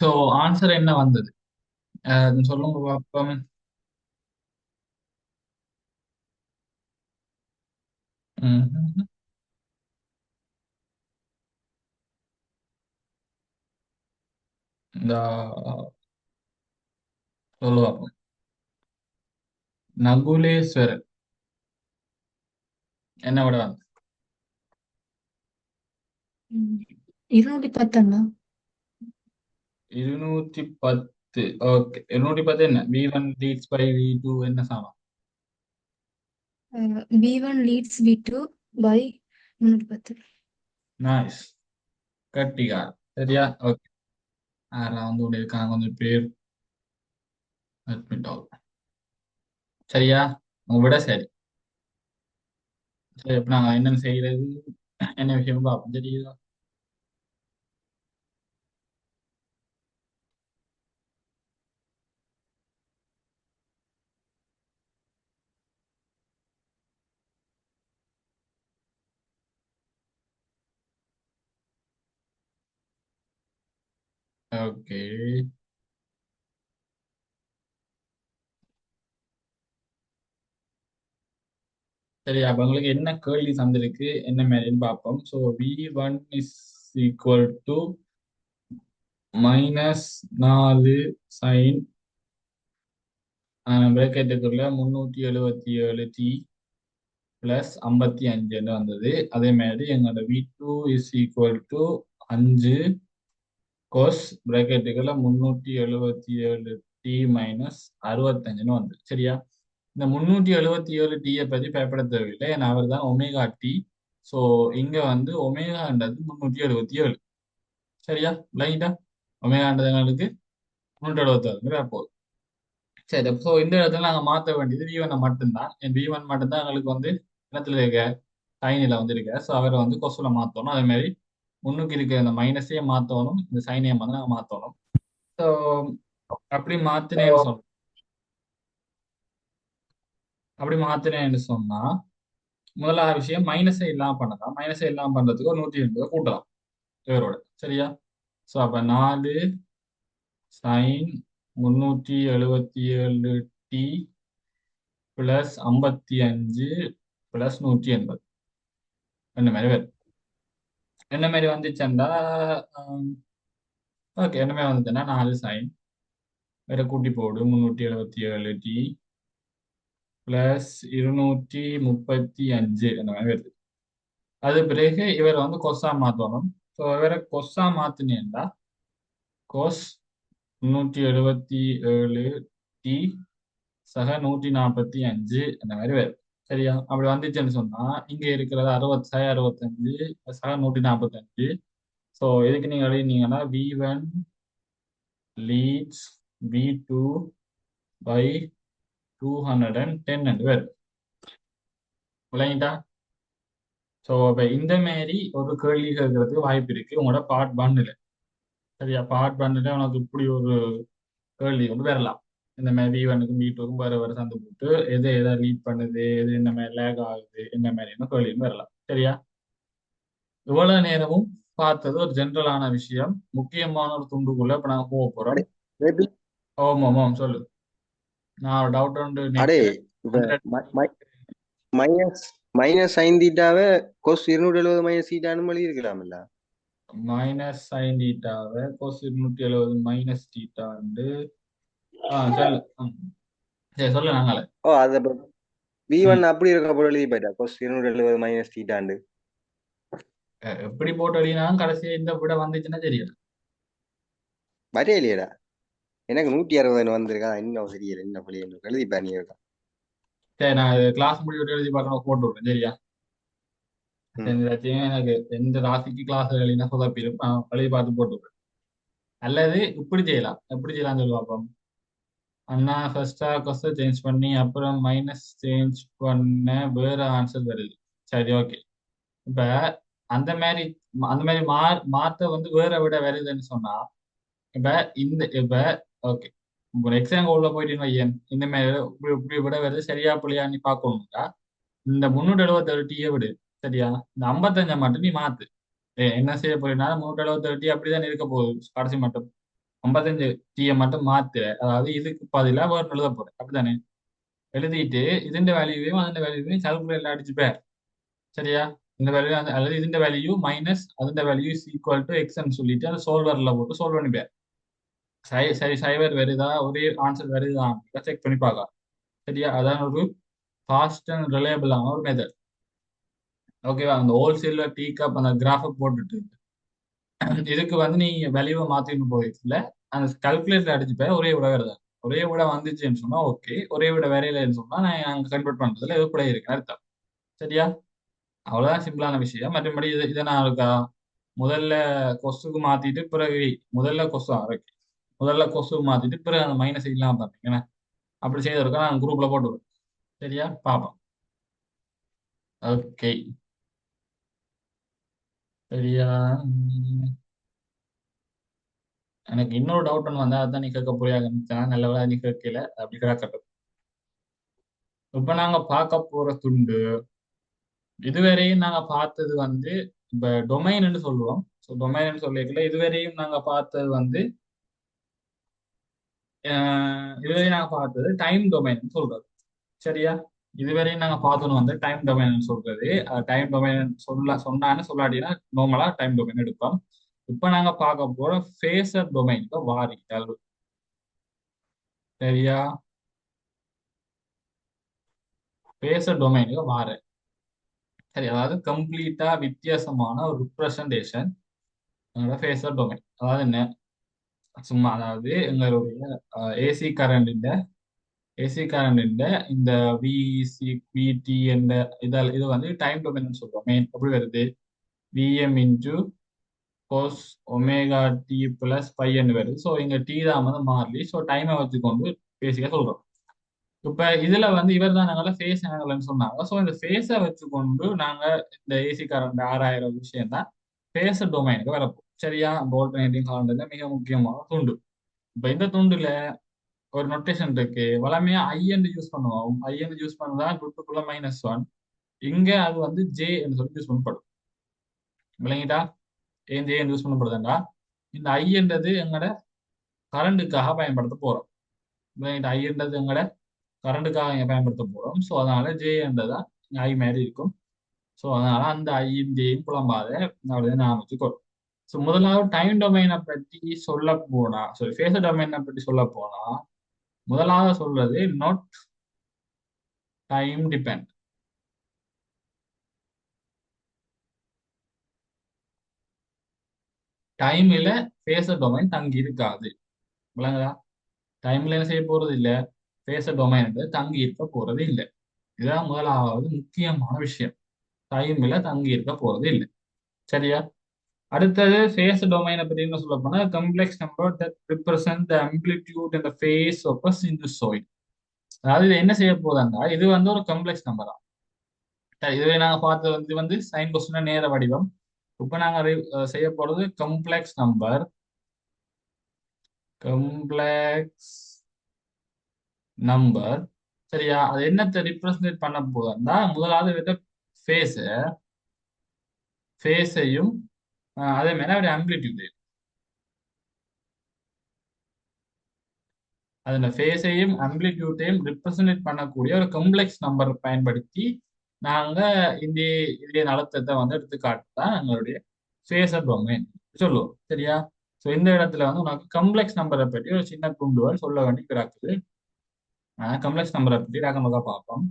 So answer என்ன வந்தது? சொல்லுங்க பாப்போம். ம்ஹும். இந்த சொல்லுவாங்க நகுலேஸ்வரன் என்ன விட வந்து ம். 210 210. ஓகே, 210 என்ன V1 லீட்ஸ் பை V2 என்ன சாமா? V1 leads V2 by 210. Nice, கட்டிகார். சரியா? ஓகே. யாரெல்லாம் வந்து கொண்டு இருக்காங்க கொஞ்சம் பேர் அட்மிட் ஆகும். சரியா? உங்க விட சரி. சரி, இப்ப நாங்க என்னென்ன செய்யறது, என்ன விஷயம் பார்ப்போம். சரியா? ஓகே. சரி, அப்ப உங்களுக்கு என்ன கேள்வி தந்திருக்கு, என்ன மாதிரின்னு பார்ப்போம். So V1 is equal to -4 sin பிரேக்கெட்டுக்குள்ள 377t plus 55 வந்தது. அதே மாதிரி எங்களோட V2 is equal to 5 cos பிரேக்கெட்டுக்குள்ள 377t minus 65 வந்தது. சரியா? இந்த 377 பத்தி பயப்பட தேவையில்லை, ஏன்னா அவர் தான் ஒமேகா டி. ஸோ இங்க வந்து ஒமேகான்றது 377. சரியா? லைட்டா ஒமேகான்றது எங்களுக்கு 376 போகுது. சரி, ஸோ இந்த இடத்துல நாங்கள் மாற்ற வேண்டியது V1 மட்டும்தான். V1 மட்டும்தான் எங்களுக்கு வந்து இடத்துல இருக்க சைனில் வந்து இருக்க. ஸோ அவரை வந்து கொசுல மாற்றணும். அதே மாதிரி முன்னுக்கு இருக்க இந்த மைனஸையே மாற்றணும், இந்த சைனையும் வந்து நாங்கள் மாற்றணும். ஸோ அப்படி மாத்தினேன்னு சொன்னோம். அப்படி மாத்தினேன்னு சொன்னா முதலாவது விஷயம் மைனஸை இல்லாம பண்ணலாம். மைனஸை இல்லாம பண்றதுக்கு ஒரு 180 கூட்டலாம் இவரோட. சரியா? ஸோ அப்ப 4 sin 377t பிளஸ் 55 பிளஸ் 180 என்ன மாதிரி வரும். என்ன மாதிரி வந்துச்சுண்டா, ஓகே, என்ன மாதிரி வந்துச்சுன்னா 4 sin வேற கூட்டி போடு 377t பிளஸ் 235 என்ன மாதிரி வருது. அது பிறகு இவர் வந்து கொஸ்ஸா மாத்தணும். ஸோ இவரை கொஸ்ஸா மாத்தினேன்டா கோஸ் 377t சக 145 அந்த மாதிரி வரும். சரியா? அப்படி வந்துச்சுன்னு சொன்னா இங்க இருக்கிறது 65 சக 145. ஸோ இதுக்கு நீங்க எழுதினீங்கன்னா V1 லீட்ஸ் V2 பை 210 வரும். விளங்கிட்டா? ஸோ இப்போ இந்த மாதிரி ஒரு கேள்வி கேட்கறதுக்கு வாய்ப்பு இருக்கு உங்களோட பார்ட் 1. சரியா? பார்ட் 1 உனக்கு இப்படி ஒரு கேள்வி வந்து வரலாம். இந்த மாதிரி V1க்கும் V2க்கும் வேற வேற சந்து போட்டு எது எதை லீட் பண்ணுது, எது என்ன மாதிரி லேக் ஆகுது, என்ன மாதிரி கேள்வியும் வரலாம். சரியா? இவ்வளவு நேரமும் பார்த்தது ஒரு ஜென்ரலான விஷயம். முக்கியமான ஒரு துண்டுக்குள்ள இப்ப நாங்க போக போறோம். அடே மேபி ஓம் ஓம் சொல்லு. நான் ஒரு டவுட் ஒன்று அடே நினைக்கிறேன். இப்ப அந்த மைனஸ் மைனஸ் சைன் தீட்டாவை கொஸ் 270 மைனஸ் தீட்டான்னு எழுதி இருக்கலாம்ல. -sin θ cos 270 -θ சொல்லு. சரி சொல்லு நாங்களே. ஓ அது வி ம். ஒன் அப்படி இருக்க போல எழுதி போயிட்டா கொஸ் 270 மைனஸ் தீட்டாண்டு. எப்படி போட்டு அடினாலும் கடைசியா இந்த விட வந்துச்சுன்னா தெரியல. வரே இல்லையடா, எனக்கு 160 வந்திருக்கா, இன்னும் தெரியல என்ன புள்ளி எழுதி பண்ணி இருக்கா. சரி, நான் கிளாஸ் முடிவு எழுதி பார்க்கணும், போட்டு விடுறேன். சரியா? ம். சரி, ஏதாச்சும் எனக்கு எந்த ராசிக்கு கிளாஸ் எழுதினா சொதப்பிடும், நான் எழுதி பார்த்து போட்டு விடுறேன். அல்லது இப்படி செய்யலாம். எப்படி செய்யலாம் சொல்லி பார்ப்போம். அண்ணா ஃபர்ஸ்டா கொஸ்ட சேஞ்ச் பண்ணி அப்புறம் மைனஸ் சேஞ்ச் பண்ண வேற ஆன்சர் வருது. சரி, ஓகே. இப்ப அந்த மாதிரி அந்த மாதிரி மாத்த வந்து வேற விட வருதுன்னு சொன்னா இப்ப இப்ப ஓகே, இப்போ எக்ஸாம் உள்ள போயிட்டு வையன் இந்த மாதிரி இப்படி விட வருது, சரியா புள்ளியா நீ பார்க்கணும்டா. இந்த 377 விடு. சரியா? இந்த 55 மட்டும் நீ மாத்து. என்ன செய்ய போறீங்கன்னா 377 அப்படிதான் இருக்க போகுது கடைசி மட்டும். 55 டீயை மட்டும் மாத்துற, அதாவது இதுக்கு பதிலாக வேறு எழுத போறேன் அப்படித்தானே? எழுதிட்டு இதுன்ற வேல்யூவையும் அந்த வேல்யூவையும் கால்குலேட்டர் அடிச்சு பேர். சரியா? இந்த வேல்யூ அல்லது இதுன்ற வேல்யூ மைனஸ் அதுன்ற வேல்யூ இஸ் ஈக்குவல் டு எக்ஸ்ன்னு சொல்லிட்டு அந்த சோல்வரில் போட்டு சால்வ் பண்ணிப்பேன். சரி சரி, சைவர் வருதா, ஒரே ஆன்சர் வருதா செக் பண்ணி பார்க்கலாம். சரியா? அதான் ஒரு ஃபாஸ்ட் அண்ட் ரிலையபிளான ஒரு மெத்தட். ஓகேவா? அந்த ஹோல்சேலில் டீ கப் அந்த கிராஃபை போட்டுட்டு இதுக்கு வந்து நீ வெளியே மாத்தின்னு போயிடுச்சுல, அந்த கல்குலேட்டர் அடிச்சுப்ப ஒரே விட வருது. ஒரே விட வந்துச்சுன்னு சொன்னா ஓகே, ஒரே விட வரையிலன்னு சொன்னா நான் அங்க கன்வெர்ட் பண்றதுல ஏதோ பிழை இருக்குன்னு அர்த்தம். சரியா? அவ்வளவுதான் சிம்பிளான விஷயம். மற்றபடி இதை நான் இருக்கா முதல்ல கொசுக்கு மாத்திட்டு பிறகு முதல்ல கொசு இருக்கு, முதல்ல கொசு மாத்திட்டு பிறகு அந்த மைனஸ் இல்லாம பார்த்தீங்கன்னா அப்படி செய்திருக்கா நான் குரூப்ல போட்டு விடுறேன். சரியா? பாப்போம். ஓகே. சரியா? எனக்கு இன்னொரு டவுட் ஒன்று வந்தா அதான் நீ கேட்க புரியாது, நல்ல வேலை நீ கேட்கல, அப்படி கிடக்கட்டும். இப்ப நாங்க பார்க்க போற துண்டு இதுவரையும் நாங்க பார்த்தது வந்து இப்ப டொமைன்னு சொல்லுவோம். ஸோ டொமைன்னு சொல்லிக்கல, இதுவரையும் நாங்க பார்த்தது வந்து இதுவரையும் நாங்க பார்த்தது டைம் டொமைன் சொல்றது. சரியா? இதுவரையும் நாங்க பார்த்தோன்னு வந்து டைம் டொமைன் சொல்றது. டைம் டொமைன் சொன்னான்னு சொல்லாட்டினா நார்மலா டைம் டொமைன் எடுப்போம். இப்ப நாங்க பார்க்க போற ஃபேஸர் டொமைனுக்கு வாரிகள். சரியா? ஃபேஸர் டொமைனுக்கு வார. சரி, அதாவது கம்ப்ளீட்டா வித்தியாசமான ஒரு ரிப்ரசன்டேஷன் ஃபேஸர் டொமைன். அதாவது என்ன? சும்மா அதாவது எங்களுடைய ஏசி கரண்ட் ஏசி கரண்ட் இந்த விசி விடி என்ற இது வந்து டைம் டொமைன் சொல்றோம். மெயின் எப்படி வருது? VM into cos omega D plus பையன்னு வருது. ஸோ இங்க டி தான் வந்து மாறலி. ஸோ டைமை வச்சுக்கொண்டு பேசிக்க சொல்றோம். இப்ப இதுல வந்து இவர் தான் நாங்கள ஃபேஸ் ஆங்கல்னு சொன்னாங்க. ஸோ இந்த ஃபேஸை வச்சுக்கொண்டு நாங்க இந்த ஏசி கரண்ட் 6000 விஷயம் தான் ஃபேஸ் டொமைனுக்கு வரப்போம். சரியா? ஆல்டர்னேட்டிங் கரண்ட்ல மிக முக்கியமான துண்டு. இப்ப இந்த துண்டுல ஒரு நொட்டேஷன் இருக்கு. வளமையா ஐஎன் யூஸ் பண்ணுவோம். ஐஎன் யூஸ் பண்ணா குட்டுக்குள்ள -1. இங்க அது வந்து ஜே என்று சொல்லி யூஸ் பண்ணப்படும். விளங்கிட்டா? ஏன் ஜே யூஸ் பண்ணப்படுதுண்டா இந்த ஐன்றது எங்கட கரண்டுக்காக பயன்படுத்த போறோம். விளங்கிட்டா? ஐன்றது எங்கட கரண்டுக்காக இங்க பயன்படுத்த போறோம். ஸோ அதனால ஜே என்றதா ஐ மாதிரி இருக்கும். ஸோ அதனால அந்த ஐயும் ஜேயும் குழம்பாத அப்படின்னு நான் வச்சுக்கோம். ஸோ முதலாவது டைம் டொமைனை பற்றி சொல்ல போனா, சாரி ஃபேஸர் டொமைனை பற்றி சொல்ல போனா முதலாவது சொல்றது நாட் டைம் டிபெண்ட். டைம்ல ஃபேஸர் டொமைன் தங்கி இருக்காது. விளங்குதா? டைம்ல என்ன செய்ய போறது இல்ல, ஃபேஸர் டொமைன் தங்கி இருக்க போறது இல்லை. இதுதான் முதலாவது முக்கியமான விஷயம். டைம்ல தங்கி இருக்க போறது இல்லை. சரியா? அடுத்தது ஃபேஸ் டொமைனை பற்றி என்ன சொல்ல போனா complex number that represent the amplitude in the phase of a sinusoid. அதாவது இது என்ன செய்ய போதாண்டா இது வந்து ஒரு கம்ப்ளெக்ஸ் நம்பர் தான். இதுவே நாங்க பார்த்தது வந்து சைன் கொஸ்டின் நேர வடிவம். இப்போ நாங்க செய்ய போறது கம்ப்ளெக்ஸ் நம்பர். Complex number. சரியா? அது என்னத்தை ரிப்ரசன்ட் பண்ண போதாண்டா முதலாவது ஃபேஸ் ஃபேஸையும் அதே மாதிரி அவருடைய ஆம்ப்ளிடியூட் அதோட ஃபேஸையும் ஆம்ப்ளிடியூட்டையும் ரிப்ரசன்ட் பண்ணக்கூடிய ஒரு கம்ப்ளெக்ஸ் நம்பர் பயன்படுத்தி நாங்க இந்த இதே அழுத்தத்தை வந்து எடுத்து காட்டுதான் எங்களுடைய ஃபேஸர் டொமைன் சொல்லுவோம். சரியா? ஸோ இந்த இடத்துல வந்து உனக்கு கம்ப்ளெக்ஸ் நம்பரை பற்றி ஒரு சின்ன குண்டுகள் சொல்ல வேண்டி கிடக்குது. கம்ப்ளெக்ஸ் நம்பரை பற்றி நாங்கள் பார்ப்போம்.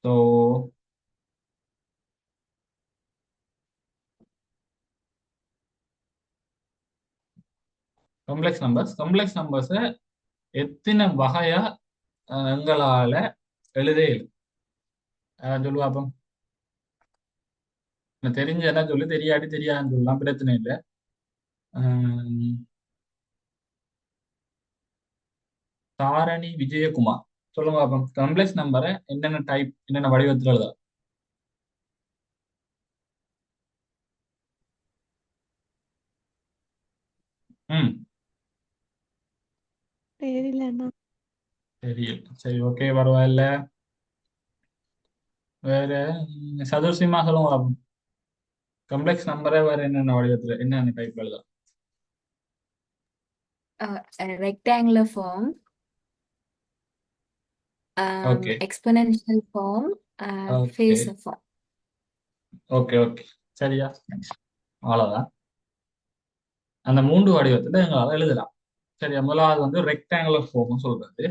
ஸோ கம்ப்ளெக்ஸ் நம்பர்ஸை எத்தனை வகையா எங்களால எழுத இயலும்? சொல்லு பார்ப்போம். தெரிஞ்சதெல்லாம் சொல்லு, தெரியாட்டி தெரியாதுன்னு சொல்லலாம், பிரச்சனை இல்லை. தாரணி விஜயகுமார், சொல்லுங்க பாப்போம். கம்ப்ளெக்ஸ் நம்பரை என்னென்ன டைப் என்னென்ன வடிவத்தில் எழுதலாம்? ம். தெரியலண்ணா. தெரியல. சரி, ஓகே, பரவாயில்ல. வேற சதுர்சிமா சொல்லுங்க பாப்போம். கம்ப்ளெக்ஸ் நம்பரை வேற என்னென்ன வடிவத்தில் என்னென்ன டைப் எழுதலாம்? a rectangular form, okay exponential form, and okay phasor form. Okay okay சரியா, அவ்வளவுதான். அந்த மூன்று வடிவத்துல எங்களால் எழுதலாம். சரியா, முதலாவது வந்து ரெக்டாங்குலர் ஃபார்ம் சொல்றது.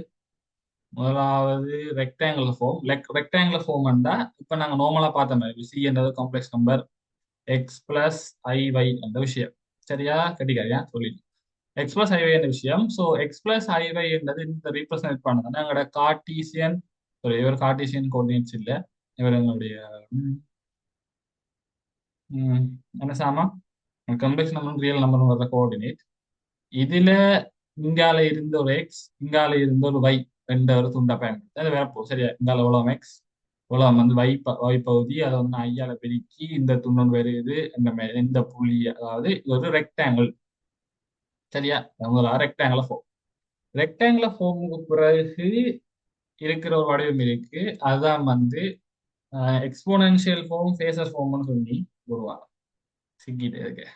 முதலாவது ரெக்டாங்குலர் ஃபார்ம். ரெக்டாங்குலர் ஃபார்ம்ண்டா இப்ப நாங்க நார்மலா பார்த்த மாதிரி சி என்றது காம்ப்ளெக்ஸ் நம்பர் எக்ஸ் பிளஸ் ஐஒய் என்ற விஷயம். சரியா, கட்டிக்காரியா சொல்லி எக்ஸ் பிளஸ் ஐஒய் என்ற விஷயம். ஸோ எக்ஸ் பிளஸ் ஐஒய் என்றது இந்த ரீப்ரசன்ட் பண்ணது எங்களோட கார்டீசியன், சாரி இவர் கார்டீசியன் கோஆர்டினேட்ஸ் இல்லை, இவர் எங்களுடைய ம், ம், என்ன சாமா காம்ப்ளெக்ஸ் நம்பர் ரியல் நம்பர் வர்ற கோஆர்டினேட். இதுல இங்கால இருந்த ஒரு எக்ஸ், இங்கால இருந்த ஒரு y ரெண்டு ஒரு துண்டா பயன்படுத்தி அது வேறப்போ. சரியா, இங்கால உலகம் எக்ஸ், உலகம் வந்து y பகுதி, அதை வந்து ஐயால பெருக்கி இந்த துண்டு வருது இந்த புள்ளி, அதாவது இது ஒரு ரெக்டாங்கிள். சரியா, ரெக்டாங்குலர் ஃபார்ம். ரெக்டாங்குலர் ஃபார்முக்கு பிறகு இருக்கிற ஒரு வடிவம் இருக்கு, அதுதான் வந்து எக்ஸ்போனன்ஷியல் ஃபார்ம், ஃபேசர் ஃபார்ம்னு சொல்லி உருவாங்க. சிக்கிட்டு இருக்கு,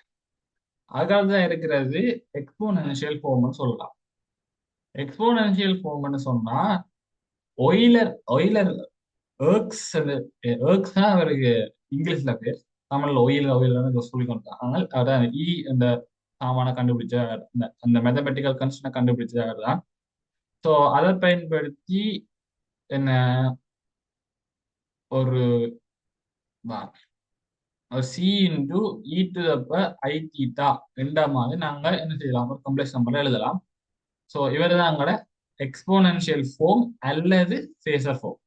அதுக்காக தான் இருக்கிறது எக்ஸ்போனன்ஷியல் ஃபார்ம்னு சொல்லலாம். எக்ஸ்போனன்ஷியல் ஃபார்ம்னு சொன்னா ஒய்லர் ஒய்லர் ஏர்க்ஸ் ஏர்க்ஸ் தான் அவருக்கு இங்கிலீஷ்ல பேர், தமிழ்ல ஒயிலர் சொல்லி கொண்டாங்க. அதான் இந்த சாமான கண்டுபிடிச்ச அந்த மேத்தமெட்டிக்கல் கன்ஸ்டன்ட கண்டுபிடிச்ச தான். ஸோ அதை பயன்படுத்தி என்ன ஒரு C into E to I theta ரெண்டாம் மாதிரி நாங்கள் என்ன செய்யலாம், ஒரு காம்ப்ளெக்ஸ் நம்பர் எழுதலாம். ஸோ இவர் தான் எங்களோட எக்ஸ்போனன்ஷியல் ஃபார்ம் அல்லது ஃபேசர் ஃபார்ம்.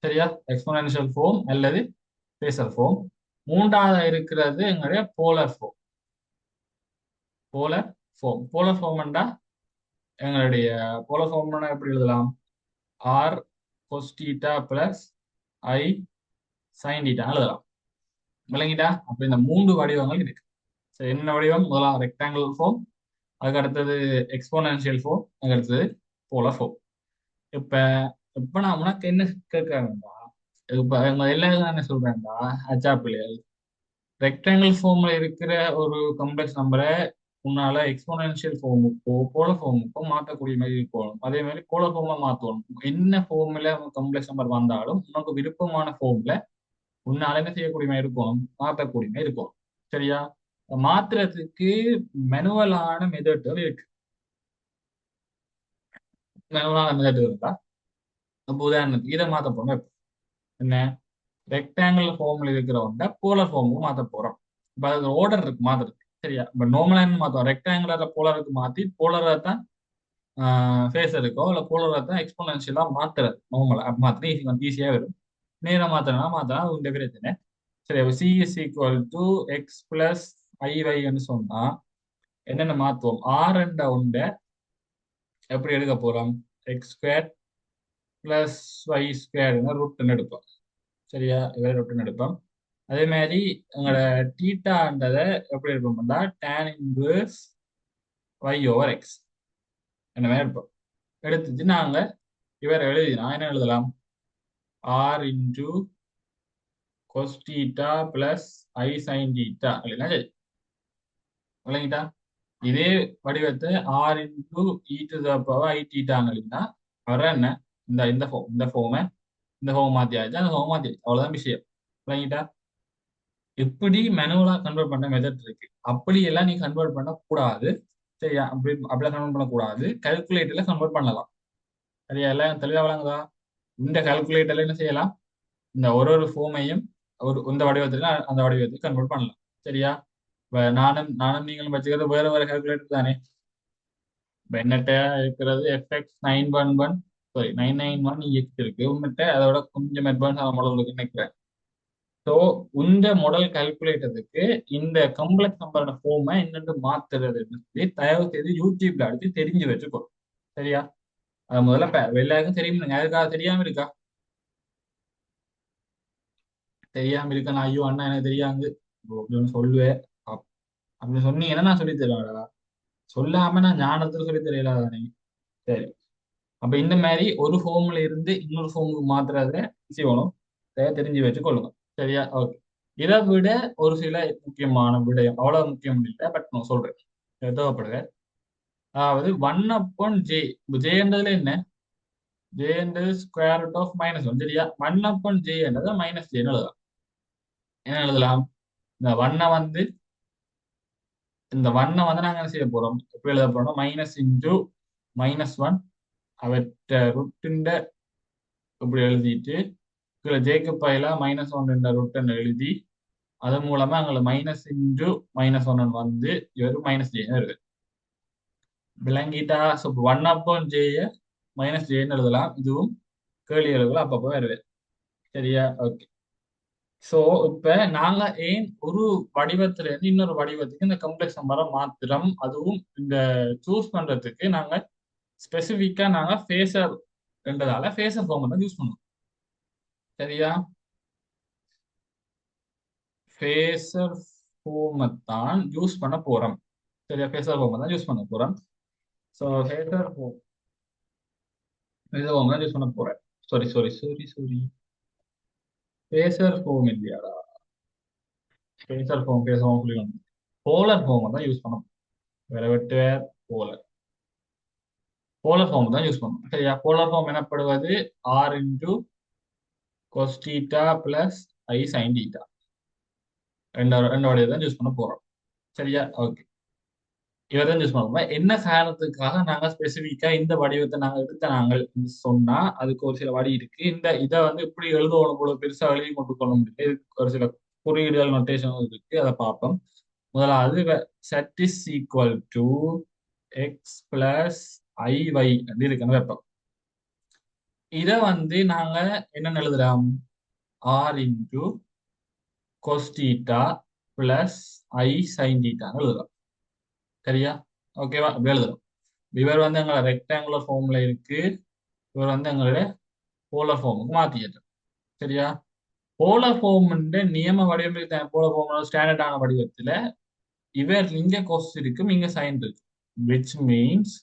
சரியா, எக்ஸ்போனன்ஷியல் ஃபார்ம் அல்லது ஃபேசர் ஃபார்ம். மூன்றாவது இருக்கிறது எங்களுடைய போலர் ஃபார்ம். போலர் ஃபார்ம்ண்டா எங்களுடைய போலர் ஃபார்ம்னா எப்படி எழுதலாம், R கொஸ் theta plus I sine theta எழுதலாம். விளங்கிட்டா? அப்ப இந்த மூன்று வடிவங்கள் இருக்கு. ஸோ என்ன வடிவம், முதலாம் ரெக்டாங்குலர் ஃபார்ம், அதுக்கு அடுத்தது எக்ஸ்போனன்ஷியல் ஃபார்ம், அதுக்கு அடுத்தது போலர் ஃபார்ம். இப்ப இப்ப நான் உனக்கு என்ன கேட்கறேன்டா, இப்ப எல்லாரும் என்ன சொல்றேன்டா, அச்சா பிள்ளைகள் ரெக்டாங்கிள் ஃபார்ம்ல இருக்கிற ஒரு காம்ப்ளெக்ஸ் நம்பரை உன்னால எக்ஸ்போனன்ஷியல் ஃபார்முக்கோ போலர் ஃபார்முக்கோ மாற்றக்கூடிய மாதிரி இருக்கணும். அதே மாதிரி போலர் ஃபார்ம்ல மாற்றணும். என்ன ஃபார்ம்ல காம்ப்ளெக்ஸ் நம்பர் வந்தாலும் உனக்கு விருப்பமான ஃபார்ம்ல உன்னால என்ன செய்யக்கூடிய மாதிரி இருக்கணும், மாற்றக்கூடிய மாதிரி இருக்கணும். சரியா, மாத்துறதுக்கு மெனுவலான மெத்தட்கள் இருக்கு. மெனுவலான மெத்தட் இருக்கா? அப்போ உதாரணத்துக்கு இதை மாற்ற போறோம். என்ன, ரெக்டாங்கிள் ஃபார்ம்ல இருக்கிறவங்க போலர் ஃபார்முக்கு மாற்ற போறோம். இப்போ அது ஆர்டர் இருக்கு மாத்துறது. சரியா, இப்போ நார்மலா என்ன மாத்தோம், ரெக்டாங்குலரை போலருக்கு மாத்தி போலரை தான் ஃபேஸருக்கோ இல்லை போலரை தான் எக்ஸ்போனன்ஷியலா மாத்துறது. நார்மலா மாத்தினா ஈஸியா வரும். நேரம் மாத்தலாம் உண்டு பிரச்சனை. சரி, அப்போ C is equal to X plus ஐஒய்ன்னு சொன்னா என்னென்ன மாத்துவோம், ஆர் என்ற உண்டை எப்படி எடுக்க போறோம், எக்ஸ் ஸ்கொயர் பிளஸ் ஒய் ஸ்கொயர்னு ரூட்னு எடுப்போம். சரியா, இவரை ரூட்னு எடுப்போம். அதே மாதிரி எங்களோட டீட்டான்றதை எப்படி எடுப்போம்னா tan inverse Y over X என்ன மாதிரி எடுப்போம். எடுத்துட்டு நாங்க இவரை எழுதினா என்ன எழுதலாம், R into cos theta plus I sine theta அப்படின்னா சரி. விளங்கிட்டா? இதே வடிவத்தை R into E to the power I டீட்டான்னு எழுதினா வர என்ன, இந்த ஃபார்ம் மாத்தியாச்சு, அந்த ஃபார்ம் மாத்தியாச்சு, அவ்வளவுதான் விஷயம். விளங்கிட்டா? எப்படி மேனுவலா கன்வெர்ட் பண்ண மெத்தட் இருக்கு, அப்படி எல்லாம் நீ கன்வெர்ட் பண்ண கூடாது. சரியா, அப்படிலாம் கன்வெர்ட் பண்ணக்கூடாது. கால்குலேட்டர்ல கன்வெர்ட் பண்ணலாம். சரியா, எல்லாம் தெளிவா வழங்குதா? இந்த கால்குலேட்டர்ல என்ன செய்யலாம், இந்த ஒரு ஃபார்மையும் இந்த வடிவத்துல அந்த வடிவத்துக்கு கன்வெர்ட் பண்ணலாம். சரியா, இப்ப நானும் நீங்களும் வச்சுக்கிறது வேற கால்குலேட்டர் தானே. இப்ப என்னட்ட இருக்கிறது எஃப்எக்ஸ் 911, சாரி 991 எக்ஸ் இருக்கு. உன்னிட்ட அதோட கொஞ்சம் அட்வான்ஸ் ஆன மாடல் நினைக்கிறேன். ஸோ இந்த மாடல் கால்குலேட்டருக்கு இந்த காம்ப்ளெக்ஸ் நம்பரோட ஃபார்மை என்னென்று மாத்துறதுன்னு சொல்லி தயவு செய்து யூடியூப்ல அடிச்சு தெரிஞ்சு வச்சுக்கோ. சரியா, அது முதல்ல எல்லாருக்கும் தெரியும், அதுக்காக தெரியாம இருக்கா, தெரியாம இருக்க நான் ஐயோ அண்ணா எனக்கு தெரியாது அப்படின்னு சொல்லுவேன். அப்படி சொன்னீங்கன்னா நான் சொல்லி தருவேன்டா, சொல்லாம நான் ஞானத்துல சொல்லி தெரியல தானே. சரி, அப்ப இந்த மாதிரி ஒரு ஃபார்ம்ல இருந்து இன்னொரு ஃபார்முக்கு மாத்துறத செய்யணும், தெரிஞ்சு வச்சுக்கொள்ளுங்க. சரியா, ஓகே. இதை விட ஒரு சில முக்கியமான விடயம், அவ்வளவு முக்கியம் இல்லை, பட் நான் சொல்றேன் தேவைப்படுது. அதாவது 1/j. ஜேன்றதுல என்ன? ஜேன்றது ஸ்கொயர் ரூட் ஆஃப் -1 சரியா. 1/j என்றதை -j எழுதலாம். என்ன எழுதலாம்? இந்த ஒன்னை வந்து நாங்க என்ன செய்ய போறோம்? எப்படி எழுத போறோம்? மைனஸ் இன்டூ -1 அவற்ற ருட்டுண்ட இப்படி எழுதிட்டு கீழே ஜேக்கு பயிலா -1 என்ற ருட்டன் எழுதி அதன் மூலமா எங்களுக்கு மைனஸ் இன்டூ -1 வந்து இவர் -j இருக்கு. விளங்கிட்டா? ஸோ 1/j -jன்னு எழுதலாம். இதுவும் கேள்வி எழுதலாம், அப்பப்போ வருது. சரியா? ஓகே. ஸோ இப்ப நாங்க ஏன் ஒரு வடிவத்துல இருந்து இன்னொரு வடிவத்துக்கு இந்த கம்ப்ளெக்ஸ் நம்பரை மாத்திரம், அதுவும் இந்த சூஸ் பண்றதுக்கு நாங்க ஸ்பெசிஃபிக்கா நாங்க ஃபேஸர் என்றதால ஃபேஸர் ஃபார்ம் தான் யூஸ் பண்ணுவோம். சரியா? ஃபேஸர் ஃபார்மை தான் யூஸ் பண்ண போறோம். சரியா? ஃபேஸர் ஃபார்மை தான் யூஸ் பண்ண போறோம். ஸோ ஃபேஸர் ஃபார்ம் தான் யூஸ் பண்ண போறேன். சாரி. ஃபேஸர் ஃபார்ம் இல்லையாடா? ஃபேஸர் ஃபார்ம் சொல்லி போலர் ஃபார்மை தான் யூஸ் பண்ண வேற வெட்டு போலர் ஃபார்ம் தான் யூஸ் பண்ணணும். சரியா? போலர் ஃபார்ம் எனப்படுவது r into cos θ plus i sin θ. ரெண்டோடைய தான் யூஸ் பண்ண போறோம். சரியா? ஓகே. இவர் தான் யூஸ் பண்ணுவோம். என்ன காரணத்துக்காக நாங்க ஸ்பெசிஃபிக்கா இந்த வடிவத்தை நாங்க எடுத்த சொன்னா அதுக்கு ஒரு சில வழி இருக்கு. இதை வந்து இப்படி எழுதணும் போல பெருசா எழுதி கொண்டு கொள்ள முடியல. இதுக்கு ஒரு சில குறியீடுகள் நோட்டேஷன் இருக்கு, அதை பார்ப்போம். முதலாவது Z is equal to X plus ஐy இருக்குன்னு வைப்போம். இதை வந்து நாங்க என்ன எழுதலாம்? r into cos θ plus i sin θ எழுதலாம். சரியா? ஓகேவா? இப்படி எழுதலாம். இவர் வந்து எங்களோட ரெக்டாங்குலர் ஃபார்ம்ல இருக்கு, இவர் வந்து எங்களுடைய போலர் ஃபார்முக்கு மாத்திட்டு. சரியா? போலர் ஃபார்ம் நியம வடிவமைப்பு போலர் ஃபார்ம் ஸ்டாண்டர்டான வடிவத்துல இவர் இங்க கோஸ் இருக்கும், இங்க சைன் இருக்கு. Which means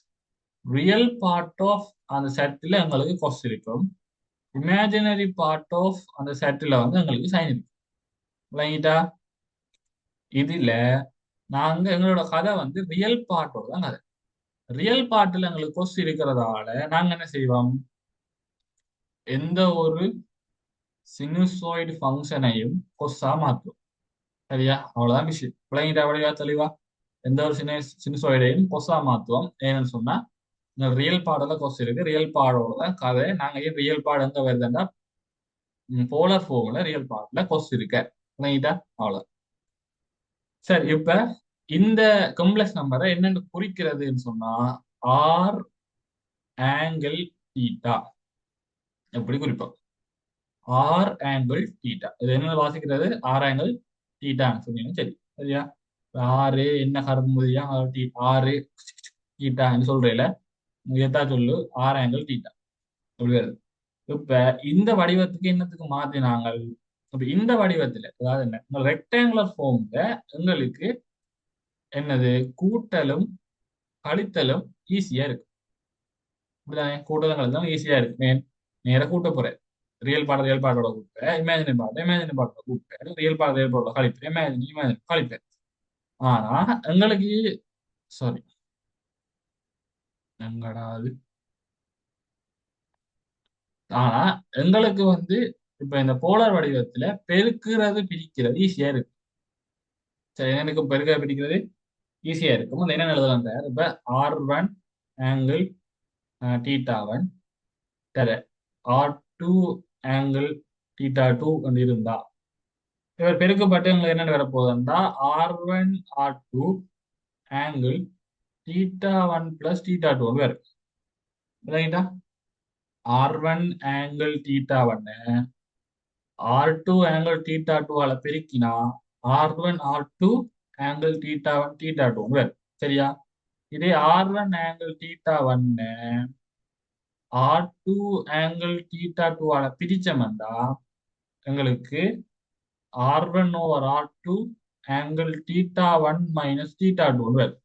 real part of அந்த செட்டில் எங்களுக்கு கோஸ் இருக்கும், இமேஜினரி பார்ட் ஆஃப் அந்த செட்டில் வந்து எங்களுக்கு சைன் இருக்கு. விளங்கிட்டா? இதுல நாங்க எங்களோட கதை வந்து ரியல் பார்ட்டோட தான் கதை. ரியல் பார்ட்ல எங்களுக்கு கொஸ் இருக்கிறதால நாங்க என்ன செய்வோம்? எந்த ஒரு சினுசாய்டு ஃபங்க்ஷனையும் கொஸ்ஸா மாற்றுவோம். சரியா? அவ்வளவுதான் விஷயம். விளங்கிட்டா? வடிவா தெளிவா? எந்த ஒரு சினுசாய்டையும் கொஸ்ஸா மாற்றுவோம். ஏன்னு சொன்னா இந்த ரியல் பார்ட்ல கொஸ் இருக்கு, ரியல் பார்டோட தான் கதை. நாங்க ஏன் ரியல் பார்ட் எங்க வருதுன்னா போலர் ஃபார்ம்ல ரியல் பார்ட்ல கொஸ் இருக்க. விளங்கிட்டா? அவ்வளவு. சரி, இப்ப இந்த காம்ப்ளெக்ஸ் நம்பரை என்னென்னு குறிக்கிறதுன்னு சொன்னா ஆர் ஆங்கிள் தீட்டா எப்படி குறிப்போம்? R angle theta. இது என்ன வாசிக்கிறது? ஆர் ஆங்கிள் தீட்டான்னு சொன்னீங்க. சரி, சரியா? ஆறு என்ன கரும்புதியா ஆறு தீட்டான்னு சொல்றேல, எத்தா சொல்லு ஆர் ஆங்கிள் தீட்டா அப்படி வருது. இப்ப இந்த வடிவத்துக்கு என்னத்துக்கு மாத்தினாங்க? இப்ப இந்த வடிவத்துல அதாவது என்ன ரெக்டாங்குலர் ஃபார்ம்ல எங்களுக்கு என்னது கூட்டலும் கழித்தலும் ஈஸியா இருக்கு. இப்படிதானே? கூட்டலும் கழித்தலும் ஈஸியா இருக்கு. நேர கூட்ட போறேன். ரியல் பாட்டோட கூப்பிட்டேன், இமேஜினரி பாட்டோட கூப்பிட்டேன், ரியல் பாட்டோட கழிப்பேன், இமேஜினரி கழிப்பேன். ஆனா எங்களுக்கு சாரி எங்கடாது ஆனா எங்களுக்கு வந்து இப்ப இந்த போலார் வடிவத்துல பெருக்கிறது பிரிக்கிறது ஈஸியா இருக்கு. சரி, எனக்கு பெருக்கிறது பிரிக்கிறது ஈஸியா இருக்கும். என்ன எழுதலாம் சார்? இப்ப r1 ஆங்கிள் θ1 தர r2 ஆங்கிள் θ2 வந்து இருந்தா இவர் பெருக்கப்பட்டு எங்களுக்கு என்ன வரப்போகுதுன்னா r1 r2 ஆங்கிள் θ1 பிளஸ் θ2 வரும். இல்லைங்களா? r1 ஆங்கிள் θ1 r2 ஆங்கிள் θ2 பெருக்கினா r1 r2 ஆங்கிள் θ1 θ2 வரும். சரியா? இதே r1 ஆங்கிள் θ1 r2 ஆங்கிள் θ2 பிரிச்சோம்னா எங்களுக்கு r1 over r2 angle θ1 minus θ2 வரும்.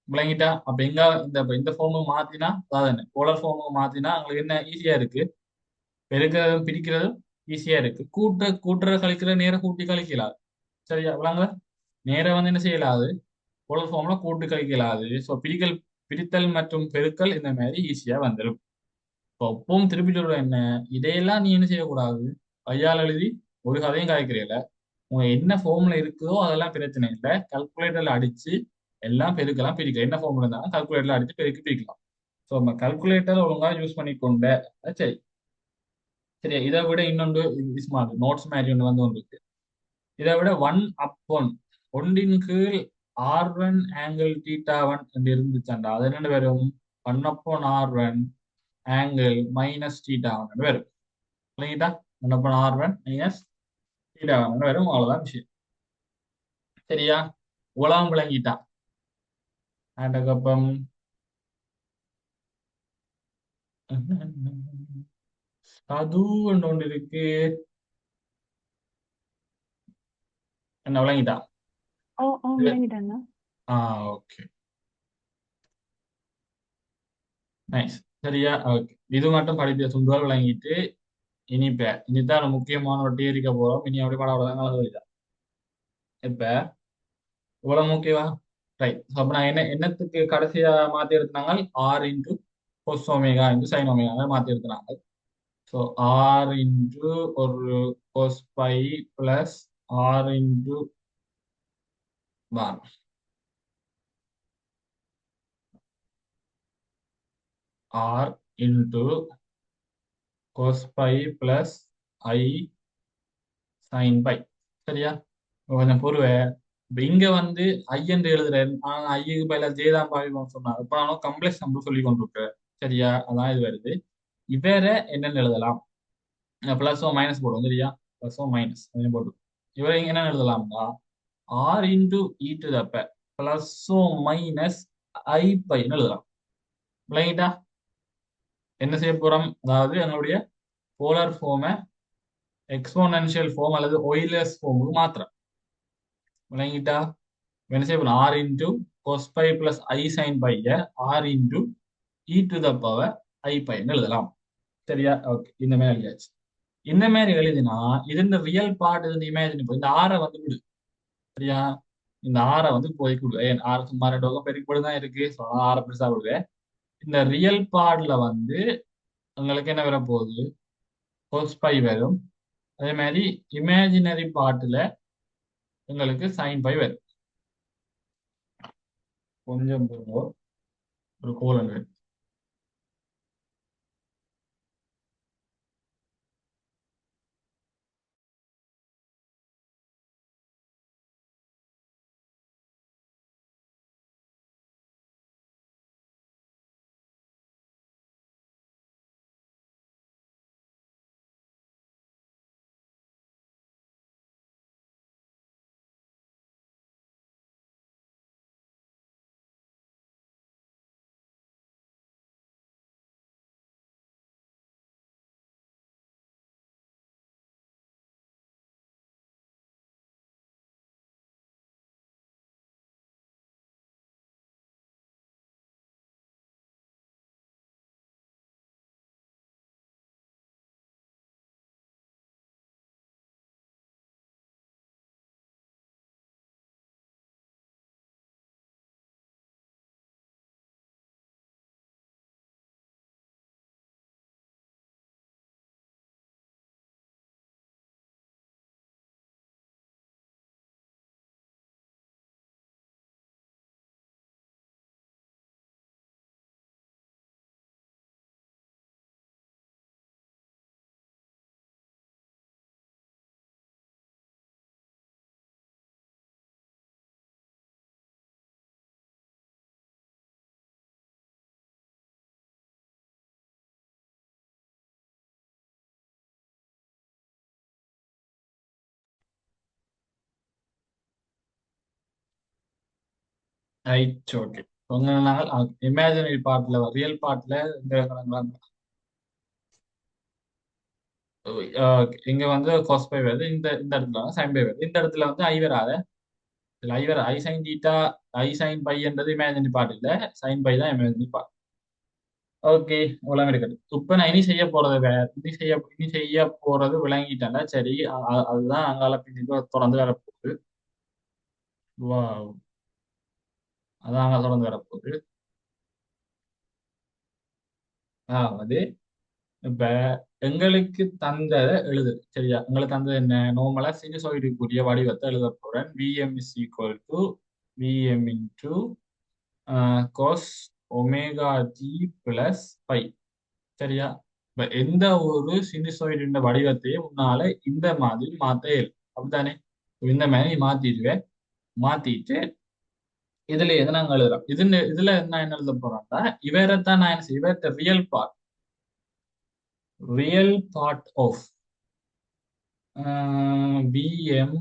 விளங்கிட்டா? அப்ப எங்க இந்த ஃபார்முக்கு மாத்தினா, அதாவது என்ன போலர் ஃபார்முக்கு மாத்தினா உங்களுக்கு என்ன ஈஸியா இருக்கு? பெருக்கிறதும் பிரிக்கிறதும் ஈஸியா இருக்கு. கூட்டுற கழிக்கிற நேரம் கூட்டி கழிக்கலாது. சரியா? விளங்க நேரம் வந்து என்ன செய்யலாது? போலர் ஃபார்ம்ல கூட்டு கழிக்கலாது. ஸோ பிரித்தல் மற்றும் பெருக்கல் இந்த மாதிரி ஈஸியா வந்துடும். இப்போ எப்பவும் திருப்பி சொல்ற என்ன, இதையெல்லாம் நீ என்ன செய்யக்கூடாது, கையால் எழுதி ஒரு கதையும் கதைக்கிறீல. உங்க என்ன ஃபார்ம்ல இருக்குதோ அதெல்லாம் பிரச்சனை இல்லை, கல்குலேட்டர்ல அடிச்சு எல்லாம் பெருக்கலாம் பிரிக்கலாம். என்ன ஃபார்ம்ல இருந்தாலும் கல்குலேட்டர்ல அடிச்சு பெருக்கி பிரிக்கலாம். ஸோ நம்ம கல்குலேட்டர் ஒழுங்கா யூஸ் பண்ணிக்கொண்ட சரி. சரியா, இதை விட இன்னொன்று ஸ்மார்ட் நோட்ஸ் மாதிரி ஒன்று வந்து ஒன்று இருக்கு. இதை விட ஒன் அப்பொன் ஒன்றின் கீழ் R1 ஆங்கிள் θ1 என்று இருந்துச்சாண்டா அது என்ன வரும், 1/R1 ஆங்கிள் மைனஸ் θ1 வரும். இல்லைங்கிட்டா 1/R1 மைனஸ் θ1 வரும். அவ்வளவுதான் விஷயம். சரியா, உலகம் விளங்கிட்டா. அதுக்கப்புறம் அது ஒன்று இருக்கு. என்ன விளங்கிட்டா? விளங்கிட்டாங்க. Okay, nice. சரியா, ஓகே. இது மட்டும் படிப்பிய சுந்தர் விளங்கிட்டு இனிதான் முக்கியமான ஒரு இருக்க போறோம். இனி அப்படி படம் எழுதிதான் இப்ப இவ்வளவு ஓகேவா? ரைட். அப்ப நான் என்னத்துக்கு கடைசியா மாத்தி எடுத்தாங்க, R into cos omega into sine omega மாத்தி எடுத்தாங்க. ஸோ ஆர் இன்டூ ஒரு cos phi plus R into bar R into cos phi plus I sine phi. சரியா, கொஞ்சம் பொறுவை. இப்ப இங்க வந்து ஐ என்று எழுதுறேன், ஆனா ஐக்கு பதிலா ஜேதான் பாவிப்போம் சொன்னாங்க. இப்ப நானும் கம்ப்ளெக்ஸ் நம்பர் சொல்லி கொண்டிருக்கேன். சரியா, அதான் இது வருது. இவர என்னன்னு எழுதலாம், பிளஸோ மைனஸ் போடுவோம். சரியா, பிளஸோ மைனஸ் போட்டு இவரை இங்க என்ன எழுதலாம்னா R into E to the பிளஸோ மைனஸ் ஐ பைன்னு எழுதலாம். விளங்கிட்டா? என்ன செய்ய போறோம், அதாவது எங்களுடைய போலார் ஃபார்மை எக்ஸ்போனன்ஷியல் ஃபார்ம் அல்லது ஒய்லர்ஸ் ஃபார்முக்கு மாத்திரம். விளங்கிட்டா? என்ன செய்ய போறோம், R into cos phi plus I sine பைய R into E to the power I பைன்னு எழுதலாம். சரியா, ஓகே. இந்த மாதிரி எழுதியாச்சு. இந்த மாதிரி எழுதினா இது இந்த ரியல் பார்ட், இது இமேஜின் இந்த ஆரை வந்து விடு. சரியா, இந்த ஆரை வந்து போய் கொடு. ஏன் ஆறு சும்மா 2 பக்கம் பெருக்கி தான் இருக்கு. ஸோ ஆரை பெருசா விடுவேன். இந்த ரியல் பார்ட்ல வந்து உங்களுக்கு என்ன வர போகுது, கொஸ் பை வரும். அதே மாதிரி இமேஜினரி பார்ட்ல உங்களுக்கு சைன் பை வரும். கொஞ்சம் ஒரு கோலன் வரும். Right, okay. நாங்கள் இமேஜினரி பார்ட்ல ரியல் பார்ட்ல இந்த இங்க வந்து cos பை வருது. இந்த இந்த இடத்துல சைன் பை வருது. இந்த இடத்துல வந்து ஐ வராத. இதுல ஐ வர I sine theta I sine phi என்றது இமேஜினரி பார்ட் இல்ல, சைன் பை தான் இமேஜினரி பார்ட். ஓகே, உலகம் இருக்குது. இப்ப நான் இனி செய்ய போறது வேற. இனி செய்ய போறது விளங்கிட்டேன்டா. சரி, அதுதான் அங்கால பின்னுக்கு தொடர்ந்து வரப்போகுது. Wow. அதாங்க தொடர்ந்து வரப்போகுது. அதாவது இப்ப எங்களுக்கு தந்ததை எழுது சரியா. எங்களுக்கு தந்தது என்ன? நார்மலா சினுசாய்டுக்குரிய வடிவத்தை எழுத போறேன். Vm is equal to Vm into cos omega D plus pi. சரியா. இப்ப எந்த ஒரு சினுசாய்டின் வடிவத்தையும் முன்னால இந்த மாதிரி மாத்த இயலும். அப்படித்தானே? இந்த மாதிரி மாத்திடுவேன். மாத்திட்டு இதுல எது நாங்க எழுதுறோம். இதுல நான் என்ன எழுத போறோம்னா இவரைத்தான் நான் என்ன செய்வேன், இவர்கிட்ட real part of Vm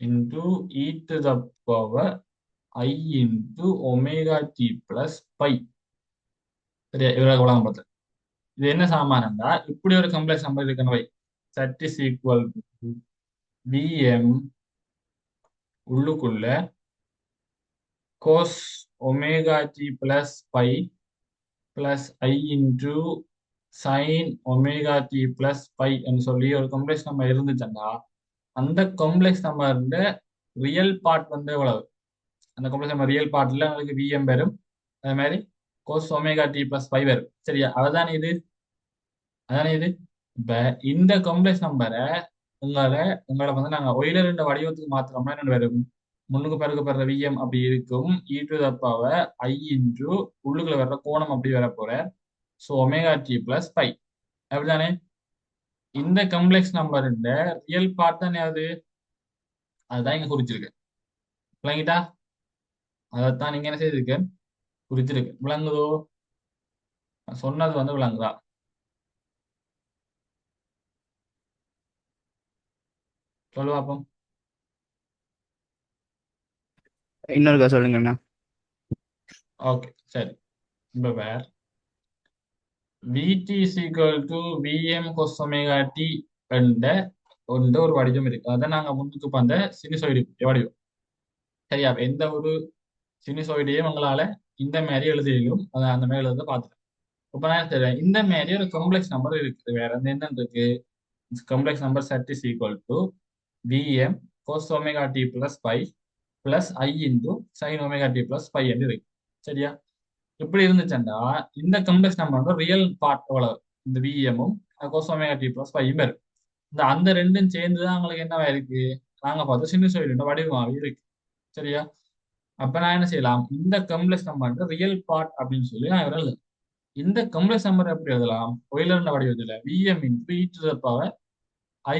into e to the power I into omega t plus pi. சரியா, இவ்வளவு குழம்பு பார்த்தேன். இது என்ன சாமானம்டா, இப்படி ஒரு கம்ப்ளெக்ஸ் நம்பர் இருக்குன்னு வை. Z is equal to Vm உள்ளுக்குள்ள cos omega t plus pi plus I into sin omega t plus pi என்று சொல்லி ஒரு கம்ப்ளெக்ஸ் நம்பர் இருந்துச்சுன்னா அந்த காம்ப்ளெக்ஸ் நம்பர்ல ரியல் பார்ட் வந்து எவ்வளவு? அந்த காம்ப்ளெக்ஸ் நம்பர் ரியல் பார்ட்ல உங்களுக்கு விஎம் வரும். அதே மாதிரி கோஸ் ஒமேகா டி பிளஸ் 5 வரும். சரியா, அதானே இது. இப்ப இந்த காம்ப்ளெக்ஸ் நம்பரை உங்களை வந்து நாங்க ஒயிலர் என்ற வடிவத்துக்கு மாத்திரமா என்ன வரும்? முன்னுக்கு பெருக்கப்படுற விஎம் அப்படி இருக்கும். E to the power I into உள்ளுக்குள்ள வர்ற கோணம் அப்படி வர போற. ஸோ ஒமேகா டி பிளஸ் 5 அப்படிதானே. இந்த காம்ப்ளெக்ஸ் நம்பர் ரியல் பார்ட் தானே அது. அதுதான் இங்க குறிச்சிருக்கேன். விளங்கிட்டா? அதைத்தான் நீங்க என்ன செய்திருக்க, குறிச்சிருக்கு. விளங்குதோ? நான் சொன்னது வந்து விளங்குதா? சொல்லு பாப்போம். இன்னொருக்கா சொல்லுங்கண்ணா. ஓகே சரி. இப்ப வேற Vt is equal to Vm cos omega t என்ற ஒரு வடிவம் இருக்கு. அதை நாங்க முன்னுக்கு பார்த்த சினுசாய்டு வடிவம். சரியா, அப்ப எந்த ஒரு சினுசாய்டையும் உங்களால இந்த மாதிரி எழுதியும் அதை அந்த மாதிரி எழுத பார்த்துட்டேன். இப்ப நான் தெரியும் இந்த மாதிரி ஒரு காம்ப்ளெக்ஸ் நம்பர் இருக்குது. வேற என்ன இருக்கு? Complex number Z is equal to Vm cos omega t plus pi plus I into sin omega t plus pi என்று இருக்கு. சரியா, இப்படி இருந்துச்சுன்னா இந்த காம்ப்ளெக்ஸ் நம்பர் வந்து ரியல் பார்ட் எவ்வளவு? இந்த விஎம்மும் cos omega t plus பையும் இருக்கு. அந்த ரெண்டும் சேர்ந்து தான் உங்களுக்கு என்னவா இருக்கு? நாங்க பார்த்து சினுசாய்டு வடிவமாவே இருக்கு. சரியா, அப்ப நான் என்ன செய்யலாம்? இந்த காம்ப்ளெக்ஸ் நம்பர் ரியல் பார்ட் அப்படின்னு சொல்லி நான் எழுதலாம். இந்த காம்ப்ளெக்ஸ் நம்பர் எப்படி எழுதலாம்? ஒயிலர் வடிவத்தில் Vm into E to the power I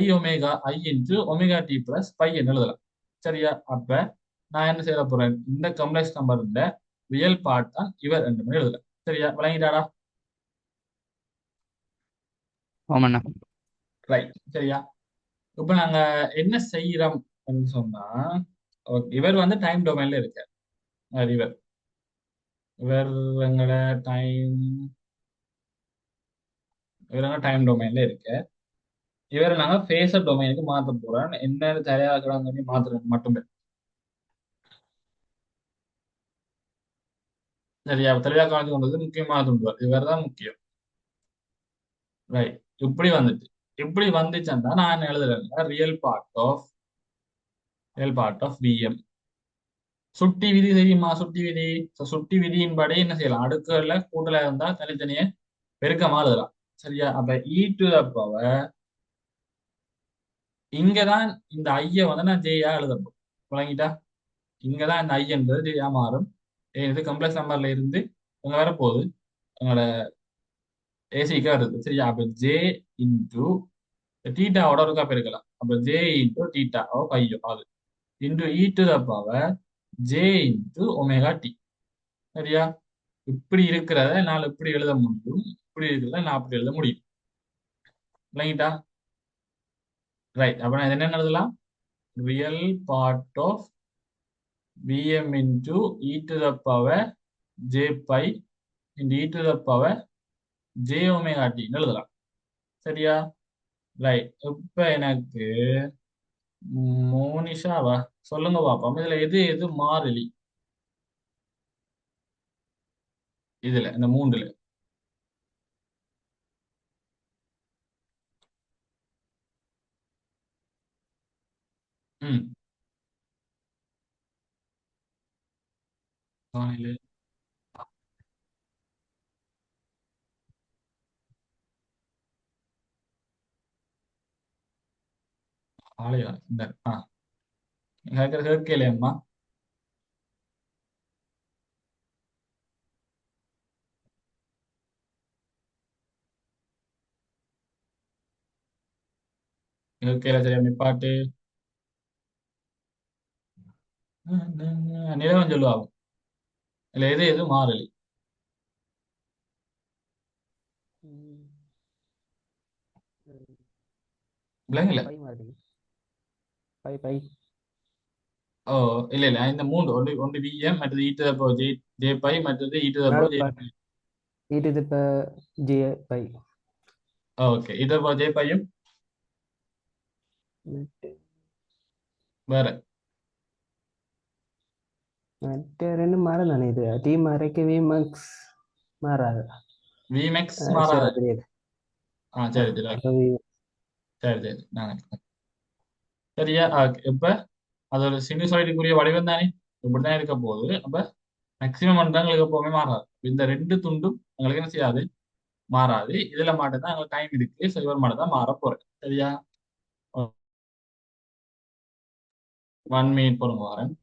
into omega D plus pi என்று எழுதலாம். சரியா, அப்ப நான் என்ன செய்ய போறேன்? இந்த காம்ப்ளெக்ஸ் நம்பர் ரியல் பார்ட் தான் இவர் என்று எழுதலாம். சரியா, விளங்கிட்டாடா? ஆமாண்ணா. ரைட். சரியா, இப்ப நாங்க என்ன செய்யறோம் சொன்னா, இவர் வந்து டைம் டொமைன்ல இருக்கார். இவர் இவர் எங்களோட டைம் இவர் டைம் டொமைன்ல இருக்கு. இவரை நாங்க ஃபேஸர் டொமைனுக்கு மாத்த போறோம். என்ன தயாரிக்கிறாங்க மாத்துறது மட்டுமே. சரியா, தெளிவா காமிச்சு கொண்டது முக்கியமான துண்டுவார். இவர் தான் முக்கியம். ரைட், இப்படி வந்துச்சுன்னா நான் என்ன எழுதுறேன்? Real part of Vm. சுட்டி விதி தெரியுமா? சுட்டி விதி. சுட்டி விதியின்படி என்ன செய்யலாம்? அடுக்குகள்ல கூட்டலா இருந்தா தனித்தனியே பெருக்கமா எழுதலாம். சரியா, அப்ப இ டு த பவர் இங்கதான் இந்த ஐய வந்து நான் ஜெயா எழுத போறேன். விளங்கிட்டா? இங்கதான் இந்த ஐ என்பது ஜெயா மாறும். இது கம்ப்ளெக்ஸ் நம்பர்ல இருந்து இங்க வரப்போகுது. எங்களோட ஏசிக்கா வருது. சரியா, அப்ப ஜே இன்டு தீட்டாவோட ஒருக்கா பெருக்கலாம். அப்ப ஜே இன்டு தீட்டா பையோ அது into E to the power j into omega t. சரியா, இப்படி இருக்கிறத நான் இப்படி எழுத முடியும், இப்படி இருக்கிறத நான் அப்படி எழுத முடியும். விளங்கிட்டா? ரைட், அப்ப நான் என்ன எழுதலாம்? Real part of Vm into e to the power j pi into e to the power j omega t எழுதலாம். சரியா, ரைட். இப்ப எனக்கு மோனிஷாவா சொல்லுங்க பாப்போம், இதுல எது எது மாறிலி? இதுல இந்த மூன்றுல ம் வானிலை ஆலயா இந்த கேட்கலையம்மா. கேட்கல சரியா நிப்பாட்டு. நிலவன் சொல்லுவாங்க. இல்ல எது எது மாறலி ம், விளங்கல. பை மாதிரி பை பை ஓ இல்ல இல்ல இந்த மூன்று ஒன்று ஒன்று விஎம் மற்றது ஈட்டு தப்போ ஜே ஜே பை மற்றது ஈட்டு தப்போ ஜே மேடம் ஈட்டு இப்போ ஜி பை ஓகே ஈட்டு தப்போ ஜே பையும் வேற மற்ற ரெண்டு மாறும் தானே இது டி மறைக்க வி மேக்ஸ் மாறாது விமெக்ஸ் மாறாத. சரி தெரியாது சரி சரி okay. அப்போ வி சரி சரி நான் சரியா இப்ப அதோட சினுசாய்டுக்குரிய வடிவம் தானே இப்படிதான் இருக்க போகுது. அப்ப மேக்சிமம் எங்களுக்கு எப்பவுமே மாறாது. இந்த ரெண்டு துண்டும் எங்களுக்கு என்ன செய்யாது, மாறாது. இதுல மட்டும் தான் எங்களுக்கு டைம் இருக்கு. ஸோ இவர் மட்டும் தான் மாற போறேன். சரியா 1 மினிட் போடுங்க வரேன்.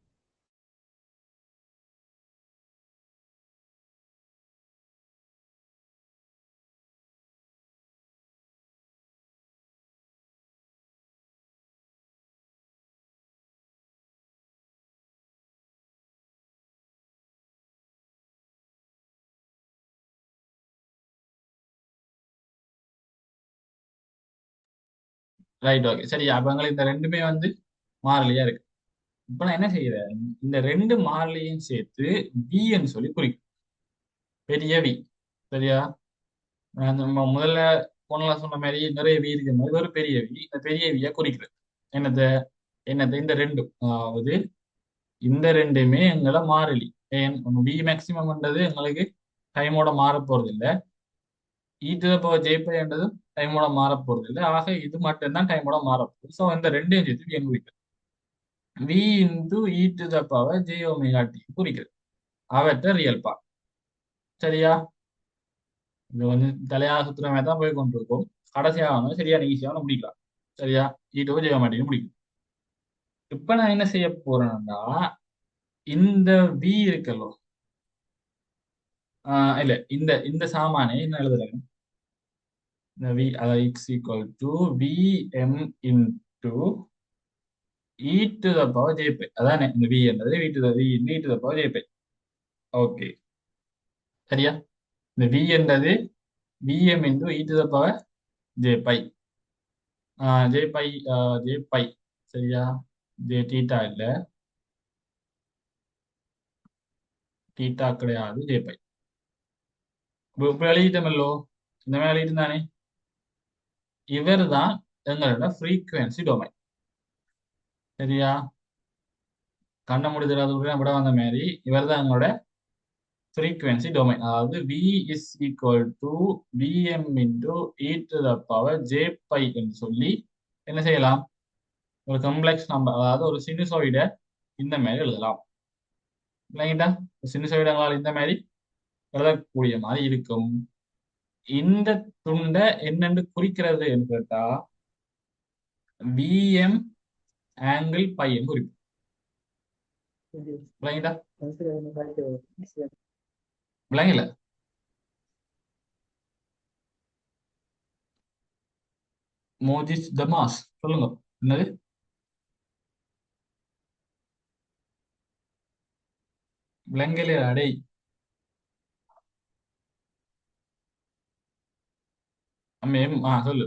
ரைட் ஓகே சரியா. அப்ப எங்களுக்கு இந்த ரெண்டுமே வந்து மாறிலியா இருக்கு. இப்ப நான் என்ன செய்யறேன், இந்த ரெண்டு மாறிலியும் சேர்த்து வின்னு சொல்லி குறிக்கும். பெரிய வி. சரியா. நம்ம முதல்ல போனல சொன்ன மாதிரி நிறைய வி இருக்கிற மாதிரி ஒரு பெரிய வி. இந்த பெரிய வியை குறிக்கிறது என்னது என்னது இந்த ரெண்டும், அதாவது இந்த ரெண்டுமே எங்களை மாறிலி. ஏன் வி மேக்சிமம்ன்றது எங்களுக்கு டைமோட மாற போறது இல்லை. இ டு த பவர் ஜேபைன்றது டைமோட மாற போறது இல்லை. ஆக இது மட்டும்தான் டைமோட மாற போகுது. ஸோ இந்த ரெண்டையும் சேர்த்து வி குறிக்கிறது. V into E to the power j omega t குறிக்கிறது அவற்றை ரியல் பார்ட். சரியா. இது கொஞ்சம் தலையாக சுத்துற மாதிரி தான் போய் கொண்டிருக்கும். கடைசியாக வந்து சரியான ஈஸியாக முடிக்கலாம். சரியா. இ டு ஜே ஒமேகா டி முடிக்கும். இப்ப நான் என்ன செய்ய போறேன்னா, இந்த வி இருக்கல்லோ, இல்ல இந்த இந்த சாமானை என்ன எழுதுறேன், இந்த வி அதாவது is equal to V M into E to the power J phi. அதானே இந்த வி என்றது V to the V to the power J phi. Okay சரியா. இந்த வி என்றது VM into E to the power J phi. J phi J phi சரியா. J theta இல்ல, theta கிடையாது, ஜேபை. இப்ப எழுதிட்டோமல்லோ, இந்த மாதிரி எழுதிட்டு தானே. இவர் தான் எங்களோட ஃப்ரீக்குவென்சி டொமைன். சரியா. கண்ண முடிதலாத விட வந்த மாதிரி இவர் தான் எங்களோட ஃப்ரீக்குவென்சி டொமைன். அதாவது V is equal to Vm into E to the power j pi என்று சொல்லி என்ன செய்யலாம், ஒரு கம்ப்ளெக்ஸ் நம்பர் அதாவது ஒரு சினுசாய்டை இந்த மாதிரி எழுதலாம். இல்லைங்கிட்டா சினுசாய்டங்களால் இந்த மாதிரி எழுதக்கூடிய மாதிரி இருக்கும். இந்த துண்டை என்னென்று குறிக்கிறது என்று கேட்டா விஎம் ஆங்கிள் பையன் குறிக்கும். விளங்கிட்டா விளங்கல. மோஜிஸ் தமாஸ் சொல்லுங்க என்னது. விளங்கல அடே. அம்மேம் சொல்லு.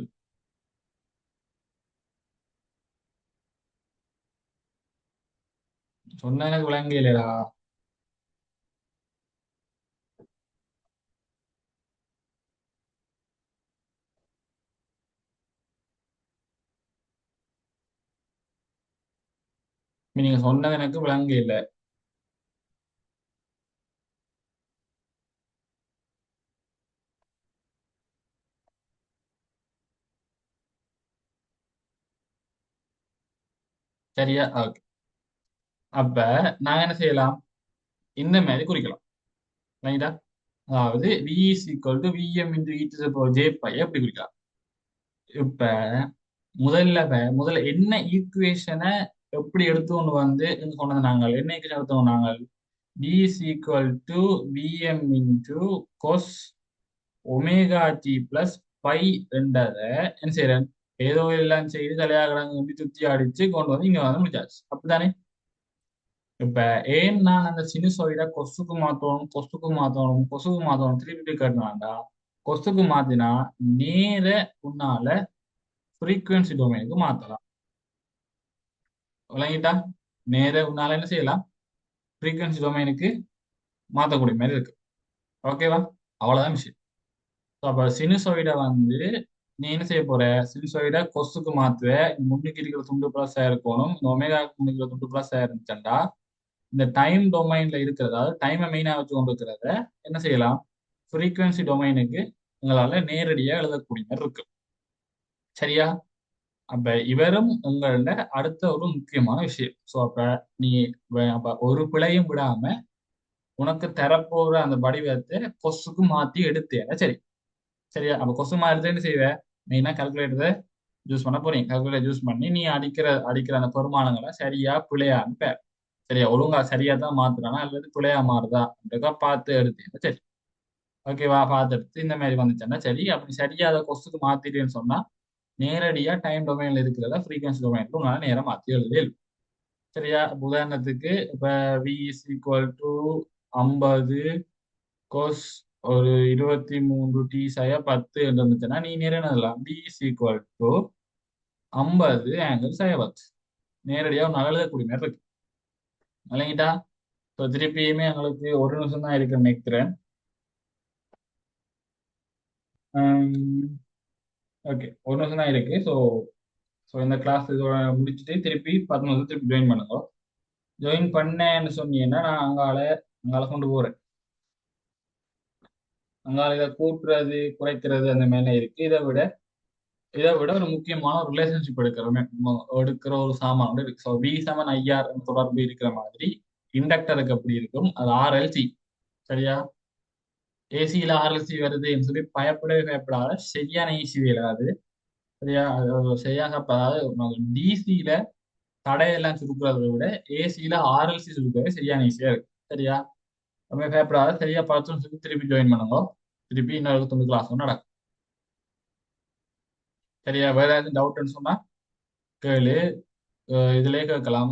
சொன்ன எனக்கு விளங்கலடா. நீங்க சொன்னது எனக்கு விளங்கல. சரியா ஓகே. அப்ப நாங்க என்ன செய்யலாம், இந்த மாதிரி குறிக்கலாம். ரைட்டா? அதாவது v is equal to vm into e to the power j pi எப்படி குறிக்கலாம்? இப்ப முதல்ல என்ன ஈக்குவேஷனை எப்படி எடுத்துக்கொண்டு வந்து என்ன சொன்னது நாங்கள் என்ன ஈக்குவேஷன் எடுத்தோம் நாங்கள் d is equal to vm into cos omega D plus phi ரெண்டதை என்ன செய்யறேன் ஏதோ எல்லாம் செய்து தலையாகிறாங்க வந்து சுத்தி அடிச்சு கொண்டு வந்து இங்க வந்து முடிச்சாச்சு. அப்படித்தானே? இப்ப ஏன் நான் அந்த சினுசோயிட கொசுக்கு மாத்தணும் திருப்பி கட்டினாண்டா கொசுக்கு மாத்தினா நேர உன்னால ஃப்ரீக்வன்சி டொமைனுக்கு மாத்தலாம். விளங்கிட்டா? நேர உன்னால என்ன செய்யலாம் ஃப்ரீக்வன்சி டொமைனுக்கு மாத்தக்கூடிய மாதிரி இருக்கு. ஓகேவா? அவ்வளவுதான் விஷயம். அப்ப சினுசோயிட வந்து நீ என்ன செய்ய போற சினுசோயிட கொசுக்கு மாத்துவ முன்னுக்கு இருக்கிற துண்டு பிளஸ் இருக்கணும் இந்த ஒமேகாக்கு முன்னுக்கு இருக்கிற துண்டு பிளஸ் இருந்துச்சுண்டா இந்த டைம் டொமைன்ல இருக்கிறது அதாவது டைமை மெயினா வச்சு கொண்டு இருக்கிறத என்ன செய்யலாம் ஃப்ரீக்வன்சி டொமைனுக்கு உங்களால நேரடியா எழுதக்கூடிய மாதிரி இருக்கு. சரியா? அப்ப இவரும் உங்களோட அடுத்த ஒரு முக்கியமான விஷயம். ஸோ அப்ப நீ அப்ப ஒரு பிழையும் விடாம உனக்கு தரப்போற அந்த வடிவத்தை கொசுக்கு மாத்தி எடுத்தேன். சரி சரியா? அப்ப கொசு மாதிரி என்ன செய்வேன் மெயினா கால்குலேட்டரை யூஸ் பண்ண போறீங்க. கால்குலேட்டர் யூஸ் பண்ணி நீ அடிக்கிற அந்த பெருமானங்களை சரியா பிழையான்னு பேர். சரியா? ஒழுங்கா சரியா தான் மாத்துறானா அல்லது பிழையா மாறுதா அப்படின்றத பார்த்து எடுத்தீங்க. சரி ஓகேவா? பார்த்து எடுத்து இந்த மாதிரி வந்துச்சுன்னா சரி அப்படி சரியா அதை கொசுக்கு மாத்திட்டேன்னு சொன்னா நேரடியா டைம் டொமைன்ல இருக்கிறத ஃப்ரீக்வன்சி டொமைனுக்கு உங்களால நேரம் மாத்தி எழுதி. சரியா? உதாரணத்துக்கு இப்ப V is equal to 50 cos ஒரு 23 டி சாய 10 இருந்துச்சுன்னா நீ நேரம் P is equal to 50 angle சாய 10 நேரடியாக ஒரு எழுதக்கூடிய மாதிரி இருக்கு. விளங்கிட்டா? ஸோ திருப்பியுமே எங்களுக்கு ஒரு நிமிஷம் தான் இருக்குன்னு நினைக்கிறேன். ஓகே ஒரு நிமிஷம் தான் இருக்கு. ஸோ ஸோ இந்த கிளாஸ் இதோட முடிச்சுட்டு திருப்பி 10 நிமிஷம் திருப்பி ஜாயின் பண்ணுங்க. ஜாயின் பண்ணேன்னு சொன்னீங்கன்னா நான் அங்கால கொண்டு போறேன். அங்கால இதை கூட்டுறது குறைக்கிறது அந்த மேலே இருக்கு. இதை விட ஒரு முக்கியமான ஒரு ரிலேஷன்ஷிப் எடுக்கிற ஒரு சாமான் இருக்கு. ஸோ வி சமன் ஐஆர் தொடர்பு இருக்கிற மாதிரி இண்டக்டருக்கு எப்படி இருக்கும் அது ஆர்எல்சி. சரியா? ஏசியில ஆர்எல்சி வருதுன்னு சொல்லி பயப்படாத சரியான ஈசி வேலாது. சரியா? சரியாக அதாவது டிசியில தடையெல்லாம் சுருக்கிறத விட ஏசியில ஆர்எல்சி சுருக்கிறது சரியான ஈஸியா இருக்கு. சரியா? நம்ம பயப்படாத சரியா 10 நிமிஷத்துக்கு திருப்பி ஜாயின் பண்ணுங்க. திருப்பி இன்னொரு துண்டு கிளாஸ் நடக்கும். சரியா? வேற எதுவும் டவுட்னு சொன்னா கேளு. இதுலயே கேட்கலாம்.